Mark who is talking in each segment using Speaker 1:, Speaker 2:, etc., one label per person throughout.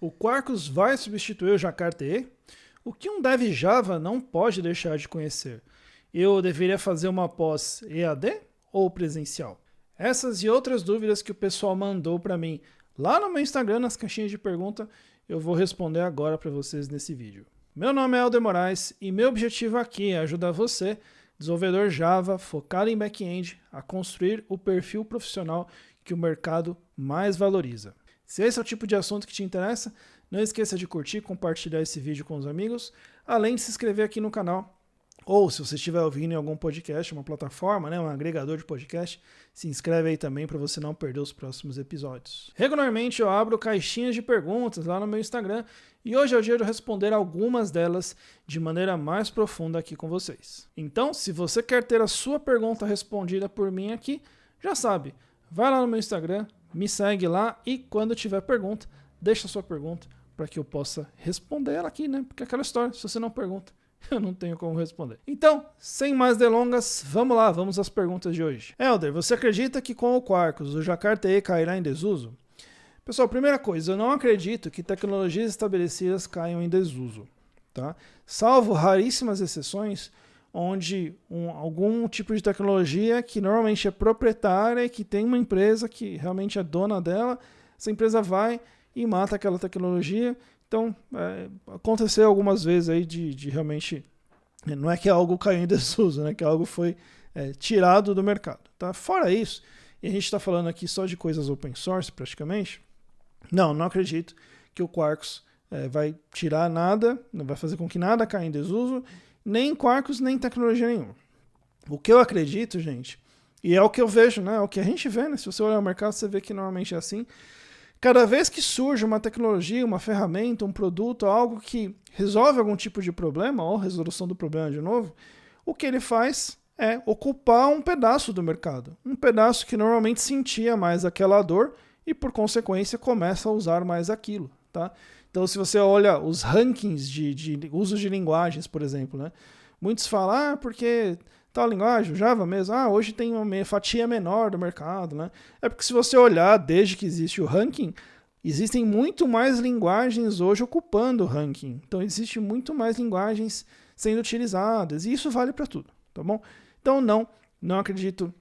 Speaker 1: O Quarkus vai substituir o Jakarta-E? O que um dev Java não pode deixar de conhecer? Eu deveria fazer uma pós EAD ou presencial? Essas e outras dúvidas que o pessoal mandou para mim lá no meu Instagram, nas caixinhas de pergunta, eu vou responder agora para vocês nesse vídeo. Meu nome é Helder Moraes e meu objetivo aqui é ajudar você, desenvolvedor Java focado em back-end, a construir o perfil profissional que o mercado mais valoriza. Se esse é o tipo de assunto que te interessa, não esqueça de curtir e compartilhar esse vídeo com os amigos, além de se inscrever aqui no canal. Ou, se você estiver ouvindo em algum podcast, uma plataforma, um agregador de podcast, se inscreve aí também para você não perder os próximos episódios. Regularmente eu abro caixinhas de perguntas lá no meu Instagram e hoje é o dia de eu responder algumas delas de maneira mais profunda aqui com vocês. Então, se você quer ter a sua pergunta respondida por mim aqui, já sabe, vai lá no meu Instagram, me segue lá e quando tiver pergunta, deixa a sua pergunta para que eu possa responder ela aqui, Porque é aquela história, se você não pergunta, eu não tenho como responder. Então, sem mais delongas, vamos lá, vamos às perguntas de hoje. Helder, você acredita que com o Quarkus o Jakarta-E cairá em desuso? Pessoal, primeira coisa, eu não acredito que tecnologias estabelecidas caiam em desuso, tá? Salvo raríssimas exceções, onde algum tipo de tecnologia que normalmente é proprietária e que tem uma empresa que realmente é dona dela, essa empresa vai e mata aquela tecnologia. Então, aconteceu algumas vezes aí de realmente, não é que algo caiu em desuso, que algo foi tirado do mercado. Tá? Fora isso, e a gente está falando aqui só de coisas open source praticamente, não acredito que o Quarkus vai tirar nada, não vai fazer com que nada caia em desuso, nem Quarkus, nem tecnologia nenhuma. O que eu acredito, gente, e é o que eu vejo, é o que a gente vê, se você olhar o mercado, você vê que normalmente é assim. Cada vez que surge uma tecnologia, uma ferramenta, um produto, algo que resolve algum tipo de problema, ou resolução do problema de novo, o que ele faz é ocupar um pedaço do mercado. Um pedaço que normalmente sentia mais aquela dor e, por consequência, começa a usar mais aquilo. Tá? Então, se você olha os rankings de uso de linguagens, por exemplo, muitos falam, porque tal linguagem, o Java mesmo, hoje tem uma fatia menor do mercado, É porque se você olhar, desde que existe o ranking, existem muito mais linguagens hoje ocupando o ranking. Então, existe muito mais linguagens sendo utilizadas, e isso vale para tudo, tá bom? Então, não acredito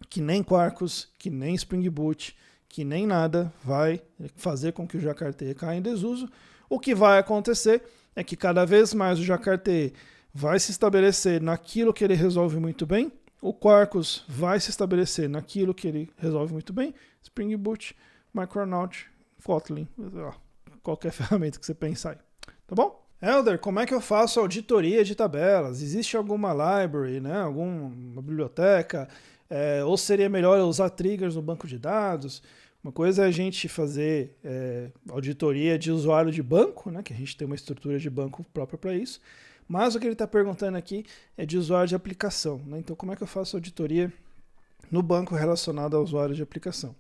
Speaker 1: que nem Quarkus, que nem Spring Boot, que nem nada vai fazer com que o Jakarta-E caia em desuso. O que vai acontecer é que cada vez mais o Jakarta-E vai se estabelecer naquilo que ele resolve muito bem, o Quarkus vai se estabelecer naquilo que ele resolve muito bem, Spring Boot, Micronaut, Kotlin, qualquer ferramenta que você pensar aí, tá bom? Helder, como é que eu faço auditoria de tabelas? Existe alguma library, alguma biblioteca? Ou seria melhor usar triggers no banco de dados? Uma coisa é a gente fazer auditoria de usuário de banco, que a gente tem uma estrutura de banco própria para isso, mas o que ele está perguntando aqui é de usuário de aplicação. Então, como é que eu faço auditoria no banco relacionado a usuário de aplicação?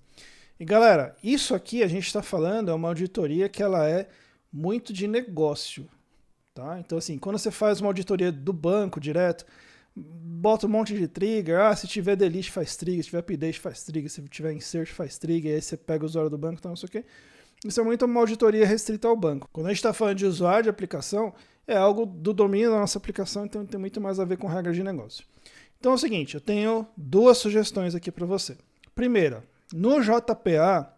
Speaker 1: E galera, isso aqui a gente está falando é uma auditoria que ela é muito de negócio. Tá? Então, assim, quando você faz uma auditoria do banco direto, bota um monte de trigger, se tiver delete faz trigger, se tiver update faz trigger, se tiver insert faz trigger, aí você pega o usuário do banco, não sei o quê. Isso é muito uma auditoria restrita ao banco. Quando a gente está falando de usuário de aplicação, é algo do domínio da nossa aplicação, então tem muito mais a ver com regras de negócio. Então é o seguinte, eu tenho duas sugestões aqui para você. Primeira, no JPA,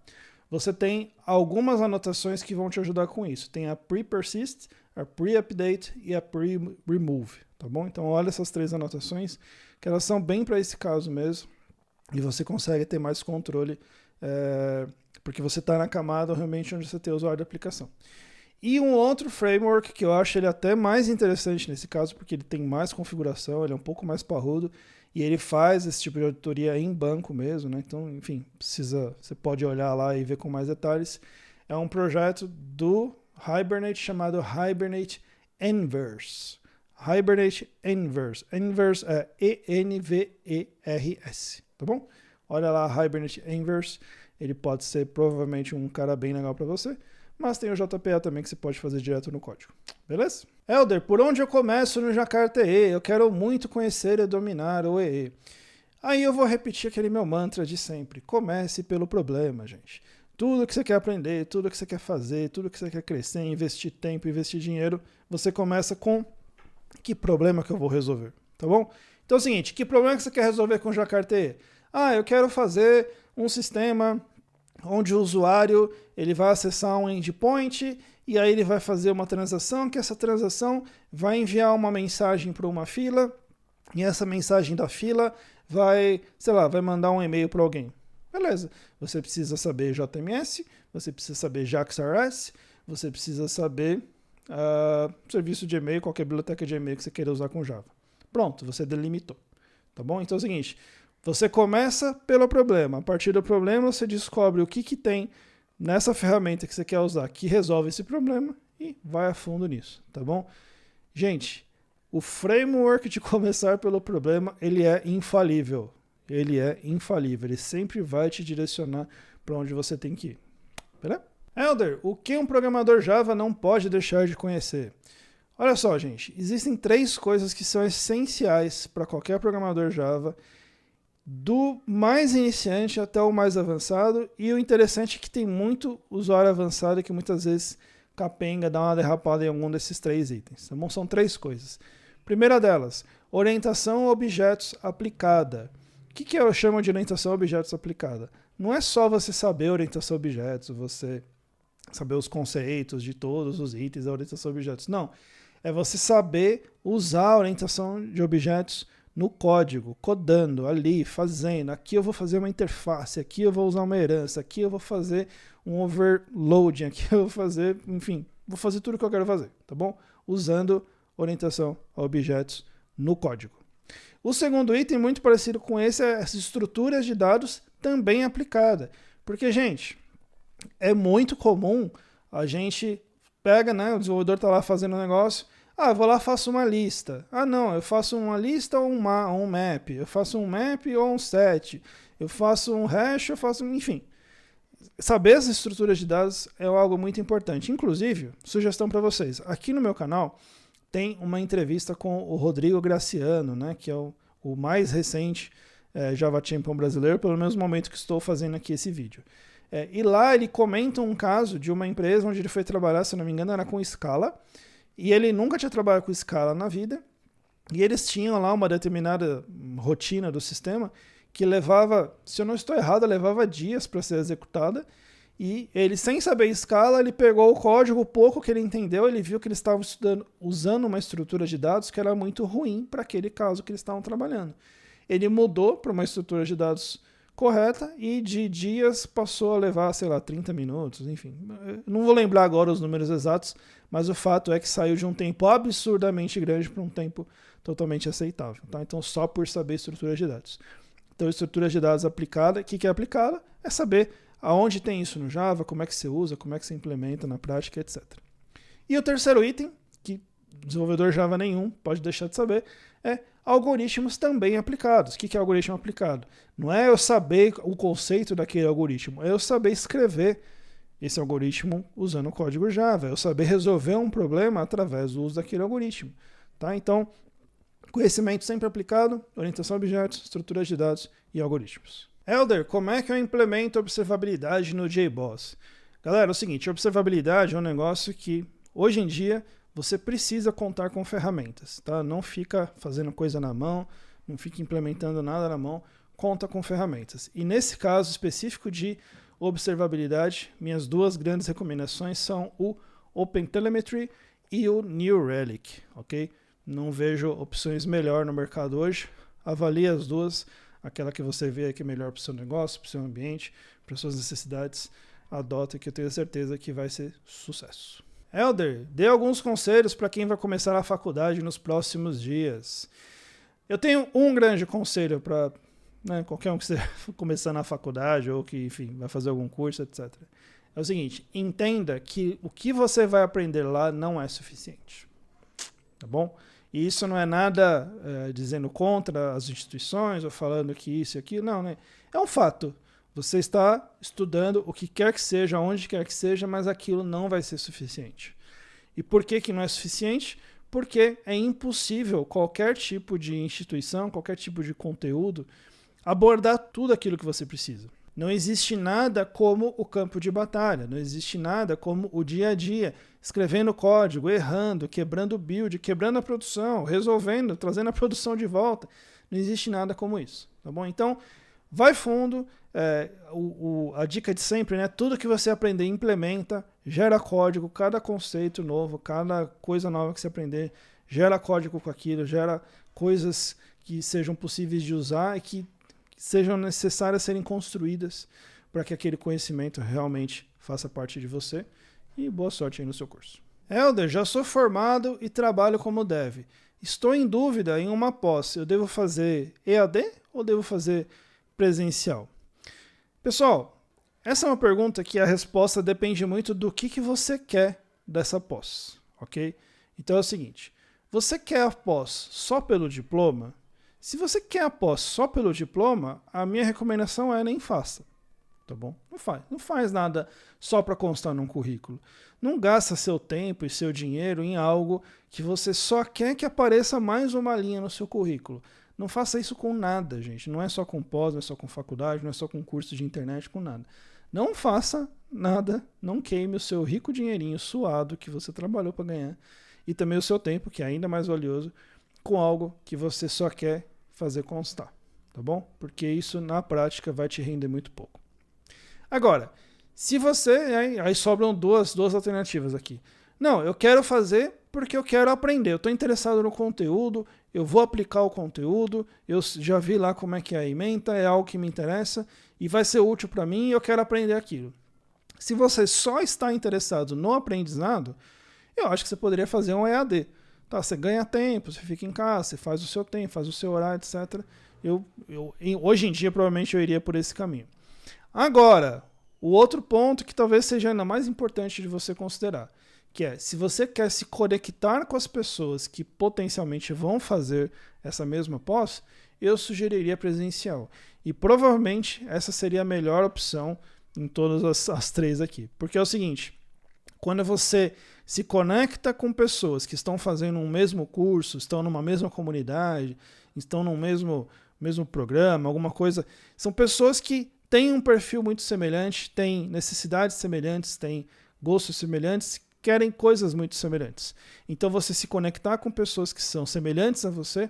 Speaker 1: você tem algumas anotações que vão te ajudar com isso. Tem a pre-persist, a pre-update e a pre-remove, tá bom? Então olha essas três anotações, que elas são bem para esse caso mesmo, e você consegue ter mais controle, porque você está na camada realmente onde você tem o usuário de aplicação. E um outro framework que eu acho ele até mais interessante nesse caso, porque ele tem mais configuração, ele é um pouco mais parrudo, e ele faz esse tipo de auditoria em banco mesmo, Então, enfim, você pode olhar lá e ver com mais detalhes. É um projeto do Hibernate chamado Hibernate Inverse. Hibernate Inverse. Inverse é E-N-V-E-R-S, tá bom? Olha lá, Hibernate Inverse. Ele pode ser provavelmente um cara bem legal para você. Mas tem o JPA também que você pode fazer direto no código. Beleza? Helder, por onde eu começo no Jakarta-E? Eu quero muito conhecer e dominar o EE. Aí eu vou repetir aquele meu mantra de sempre. Comece pelo problema, gente. tudo que você quer aprender, tudo que você quer fazer, tudo que você quer crescer, investir tempo, investir dinheiro, você começa com que problema que eu vou resolver, tá bom? Então é o seguinte, que problema que você quer resolver com o Jakarta? Eu quero fazer um sistema onde o usuário ele vai acessar um endpoint e aí ele vai fazer uma transação, que essa transação vai enviar uma mensagem para uma fila e essa mensagem da fila vai, sei lá, vai mandar um e-mail para alguém. Beleza, você precisa saber JMS, você precisa saber JAX-RS, você precisa saber serviço de e-mail, qualquer biblioteca de e-mail que você queira usar com Java. Pronto, você delimitou. Tá bom? Então é o seguinte, você começa pelo problema. A partir do problema, você descobre o que tem nessa ferramenta que você quer usar que resolve esse problema e vai a fundo nisso, tá bom? Gente, o framework de começar pelo problema, ele é infalível. Ele é infalível, ele sempre vai te direcionar para onde você tem que ir. Beleza? Helder, o que um programador Java não pode deixar de conhecer? Olha só, gente, existem 3 coisas que são essenciais para qualquer programador Java, do mais iniciante até o mais avançado, e o interessante é que tem muito usuário avançado que muitas vezes capenga, dá uma derrapada em algum desses 3 itens. Tá bom? São 3 coisas. Primeira delas, orientação a objetos aplicada. O que eu chamo de orientação a objetos aplicada? Não é só você saber orientação a objetos, você saber os conceitos de todos os itens da orientação a objetos. Não. É você saber usar a orientação de objetos no código, codando ali, fazendo. Aqui eu vou fazer uma interface, aqui eu vou usar uma herança, aqui eu vou fazer um overloading, aqui eu vou fazer, enfim, vou fazer tudo o que eu quero fazer, tá bom? Usando orientação a objetos no código. O segundo item, muito parecido com esse, é as estruturas de dados também aplicada. Porque, gente, é muito comum a gente pega, né, o desenvolvedor está lá fazendo um negócio, eu vou lá e faço uma lista. Não, eu faço uma lista ou um map, eu faço um map ou um set, eu faço um hash, eu faço, enfim. Saber as estruturas de dados é algo muito importante. Inclusive, sugestão para vocês, aqui no meu canal tem uma entrevista com o Rodrigo Graciano, né, que é o mais recente Java Champion brasileiro, pelo menos no momento que estou fazendo aqui esse vídeo. E lá ele comenta um caso de uma empresa onde ele foi trabalhar, se não me engano, era com Scala, e ele nunca tinha trabalhado com Scala na vida, e eles tinham lá uma determinada rotina do sistema que levava, se eu não estou errado, levava dias para ser executada, e ele, sem saber Scala, ele pegou o código, o pouco que ele entendeu, ele viu que eles estavam usando uma estrutura de dados que era muito ruim para aquele caso que eles estavam trabalhando. Ele mudou para uma estrutura de dados correta e de dias passou a levar, sei lá, 30 minutos, enfim. Não vou lembrar agora os números exatos, mas o fato é que saiu de um tempo absurdamente grande para um tempo totalmente aceitável. Tá? Então, só por saber estrutura de dados. Então, estrutura de dados aplicada, o que é aplicada? É saber aonde tem isso no Java, como é que você usa, como é que você implementa na prática, etc. E o terceiro item, que desenvolvedor Java nenhum pode deixar de saber, é algoritmos também aplicados. O que é algoritmo aplicado? Não é eu saber o conceito daquele algoritmo, é eu saber escrever esse algoritmo usando o código Java, é eu saber resolver um problema através do uso daquele algoritmo. Tá? Então, conhecimento sempre aplicado, orientação a objetos, estruturas de dados e algoritmos. Helder, como é que eu implemento observabilidade no JBoss? Galera, é o seguinte, observabilidade é um negócio que, hoje em dia, você precisa contar com ferramentas, tá? Não fica fazendo coisa na mão, não fica implementando nada na mão, conta com ferramentas. E nesse caso específico de observabilidade, minhas 2 grandes recomendações são o OpenTelemetry e o New Relic, ok? Não vejo opções melhor no mercado hoje, avalie as 2, aquela que você vê que é melhor para o seu negócio, para o seu ambiente, para suas necessidades, adota que eu tenho certeza que vai ser sucesso. Helder, dê alguns conselhos para quem vai começar a faculdade nos próximos dias. Eu tenho um grande conselho para qualquer um que esteja começando a faculdade ou que, enfim, vai fazer algum curso, etc. É o seguinte, entenda que o que você vai aprender lá não é suficiente. Tá bom? E isso não é nada dizendo contra as instituições ou falando que isso e aquilo, não, né? É um fato. Você está estudando o que quer que seja, onde quer que seja, mas aquilo não vai ser suficiente. E por que não é suficiente? Porque é impossível qualquer tipo de instituição, qualquer tipo de conteúdo, abordar tudo aquilo que você precisa. Não existe nada como o campo de batalha, não existe nada como o dia a dia, escrevendo código, errando, quebrando build, quebrando a produção, resolvendo, trazendo a produção de volta. Não existe nada como isso, tá bom? Então, vai fundo, a dica de sempre, né? Tudo que você aprender, implementa, gera código, cada conceito novo, cada coisa nova que você aprender, gera código com aquilo, gera coisas que sejam possíveis de usar e que sejam necessárias serem construídas para que aquele conhecimento realmente faça parte de você. E boa sorte aí no seu curso. Helder, já sou formado e trabalho como dev. Estou em dúvida em uma pós. Eu devo fazer EAD ou devo fazer presencial? Pessoal, essa é uma pergunta que a resposta depende muito do que você quer dessa pós, ok? Então é o seguinte, você quer a pós só pelo diploma? Se você quer a pós só pelo diploma, a minha recomendação é nem faça, tá bom? Não faz nada só para constar num currículo. Não gasta seu tempo e seu dinheiro em algo que você só quer que apareça mais uma linha no seu currículo. Não faça isso com nada, gente. Não é só com pós, não é só com faculdade, não é só com curso de internet, com nada. Não faça nada, não queime o seu rico dinheirinho suado que você trabalhou para ganhar e também o seu tempo, que é ainda mais valioso, com algo que você só quer fazer constar, tá bom? Porque isso na prática vai te render muito pouco. Agora, se você... Aí sobram duas alternativas aqui. Não, eu quero fazer porque eu quero aprender. Eu estou interessado no conteúdo, eu vou aplicar o conteúdo, eu já vi lá como é que é a ementa, é algo que me interessa e vai ser útil para mim e eu quero aprender aquilo. Se você só está interessado no aprendizado, eu acho que você poderia fazer um EAD. Tá, você ganha tempo, você fica em casa, você faz o seu tempo, faz o seu horário, etc. Hoje em dia, provavelmente, eu iria por esse caminho. Agora, o outro ponto que talvez seja ainda mais importante de você considerar, que é, se você quer se conectar com as pessoas que potencialmente vão fazer essa mesma pós, eu sugeriria presencial. E provavelmente essa seria a melhor opção em todas as três aqui. Porque é o seguinte, quando você se conecta com pessoas que estão fazendo um mesmo curso, estão numa mesma comunidade, estão num mesmo programa, alguma coisa, são pessoas que têm um perfil muito semelhante, têm necessidades semelhantes, têm gostos semelhantes, querem coisas muito semelhantes. Então você se conectar com pessoas que são semelhantes a você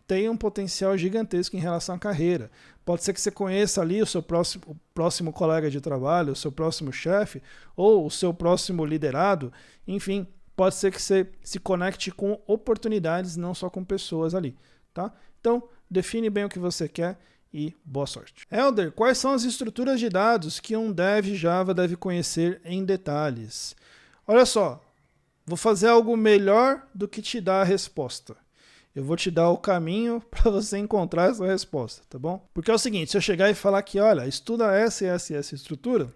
Speaker 1: tem um potencial gigantesco em relação à carreira. Pode ser que você conheça ali o seu próximo colega de trabalho, o seu próximo chefe, ou o seu próximo liderado. Enfim, pode ser que você se conecte com oportunidades, não só com pessoas ali. Tá? Então, define bem o que você quer e boa sorte. Helder, quais são as estruturas de dados que um dev Java deve conhecer em detalhes? Olha só, vou fazer algo melhor do que te dar a resposta. Eu vou te dar o caminho para você encontrar essa resposta, tá bom? Porque é o seguinte, se eu chegar e falar que, olha, estuda essa e essa e essa estrutura,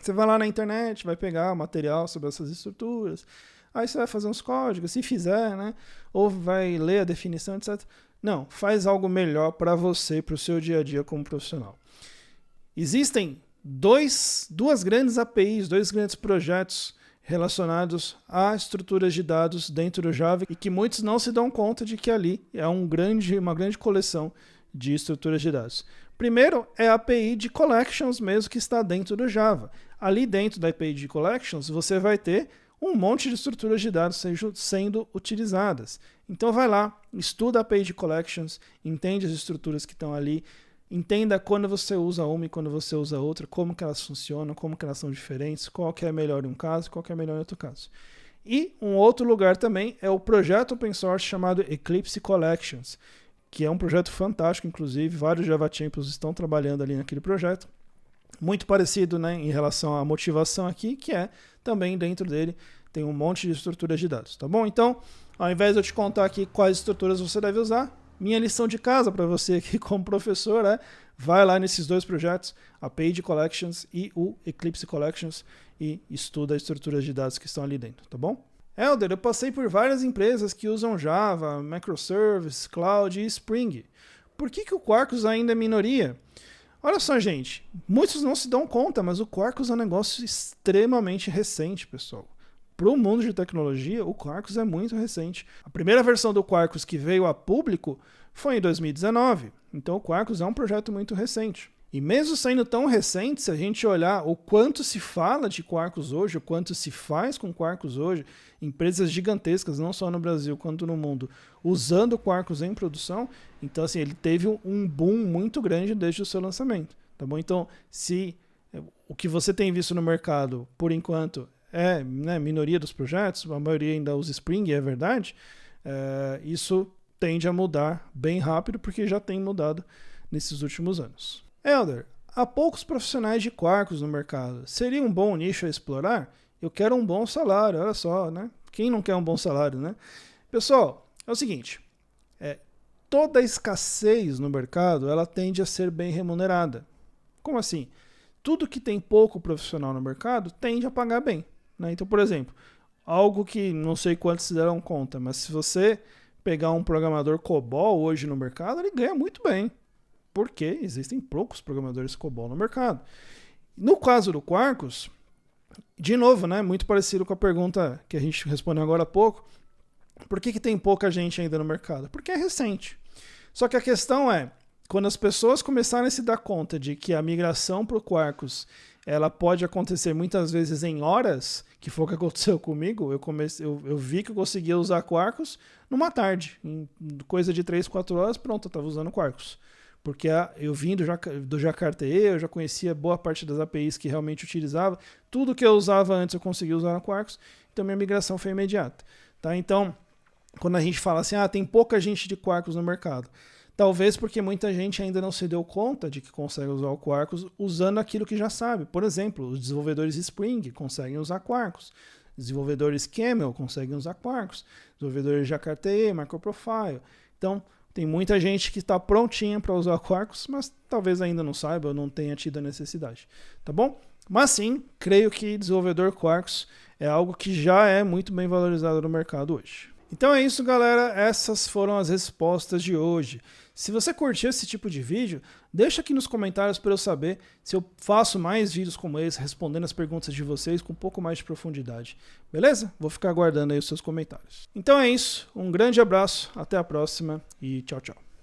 Speaker 1: você vai lá na internet, vai pegar material sobre essas estruturas, aí você vai fazer uns códigos, se fizer, né? Ou vai ler a definição, etc. Não, faz algo melhor para você, para o seu dia a dia como profissional. Existem duas grandes APIs, dois grandes projetos relacionados a estruturas de dados dentro do Java e que muitos não se dão conta de que ali é uma grande coleção de estruturas de dados. Primeiro é a API de Collections mesmo que está dentro do Java. Ali dentro da API de Collections você vai ter um monte de estruturas de dados sendo utilizadas. Então vai lá, estuda a API de Collections, entende as estruturas que estão ali, entenda quando você usa uma e quando você usa outra, como que elas funcionam, como que elas são diferentes, qual que é melhor em um caso, qual que é melhor em outro caso. E um outro lugar também é o projeto open source chamado Eclipse Collections, que é um projeto fantástico, inclusive, vários Java Champions estão trabalhando ali naquele projeto. Muito parecido, né, em relação à motivação aqui, que é também dentro dele tem um monte de estruturas de dados, tá bom? Então, ao invés de eu te contar aqui quais estruturas você deve usar, minha lição de casa para você aqui como professor é, vai lá nesses dois projetos, a Page Collections e o Eclipse Collections, e estuda as estruturas de dados que estão ali dentro, tá bom? Helder, eu passei por várias empresas que usam Java, Microservice, Cloud e Spring. Por que o Quarkus ainda é minoria? Olha só, gente, muitos não se dão conta, mas o Quarkus é um negócio extremamente recente, pessoal. Para o mundo de tecnologia, o Quarkus é muito recente. A primeira versão do Quarkus que veio a público foi em 2019. Então o Quarkus é um projeto muito recente. E mesmo sendo tão recente, se a gente olhar o quanto se fala de Quarkus hoje, o quanto se faz com Quarkus hoje, empresas gigantescas, não só no Brasil quanto no mundo, usando Quarkus em produção, então assim, ele teve um boom muito grande desde o seu lançamento, tá bom? Então, se o que você tem visto no mercado, por enquanto, é, né, minoria dos projetos, a maioria ainda usa Spring, é verdade, isso tende a mudar bem rápido, porque já tem mudado nesses últimos anos. Helder, há poucos profissionais de Quarkus no mercado. Seria um bom nicho a explorar? Eu quero um bom salário, olha só, né? Quem não quer um bom salário, né? Pessoal, é o seguinte, toda escassez no mercado, ela tende a ser bem remunerada. Como assim? Tudo que tem pouco profissional no mercado tende a pagar bem, né? Então, por exemplo, algo que não sei quantos se deram conta, mas se você pegar um programador COBOL hoje no mercado, ele ganha muito bem, porque existem poucos programadores COBOL no mercado. No caso do Quarkus, de novo, né, muito parecido com a pergunta que a gente respondeu agora há pouco, por que tem pouca gente ainda no mercado? Porque é recente. Só que a questão é, quando as pessoas começarem a se dar conta de que a migração para o Quarkus ela pode acontecer muitas vezes em horas, que foi o que aconteceu comigo, eu vi que eu conseguia usar Quarkus numa tarde, em coisa de 3, 4 horas, pronto, eu estava usando Quarkus. Porque eu vim do Jakarta, eu já conhecia boa parte das APIs que realmente utilizava, tudo que eu usava antes eu conseguia usar no Quarkus, então minha migração foi imediata. Tá? Então, quando a gente fala assim, tem pouca gente de Quarkus no mercado, talvez porque muita gente ainda não se deu conta de que consegue usar o Quarkus usando aquilo que já sabe. Por exemplo, os desenvolvedores Spring conseguem usar Quarkus. Desenvolvedores Camel conseguem usar Quarkus. Desenvolvedores Jakarta, MicroProfile. Então, tem muita gente que está prontinha para usar Quarkus, mas talvez ainda não saiba ou não tenha tido a necessidade. Tá bom? Mas sim, creio que desenvolvedor Quarkus é algo que já é muito bem valorizado no mercado hoje. Então é isso, galera. Essas foram as respostas de hoje. Se você curtiu esse tipo de vídeo, deixa aqui nos comentários para eu saber se eu faço mais vídeos como esse, respondendo as perguntas de vocês com um pouco mais de profundidade. Beleza? Vou ficar aguardando aí os seus comentários. Então é isso. Um grande abraço, até a próxima e tchau, tchau.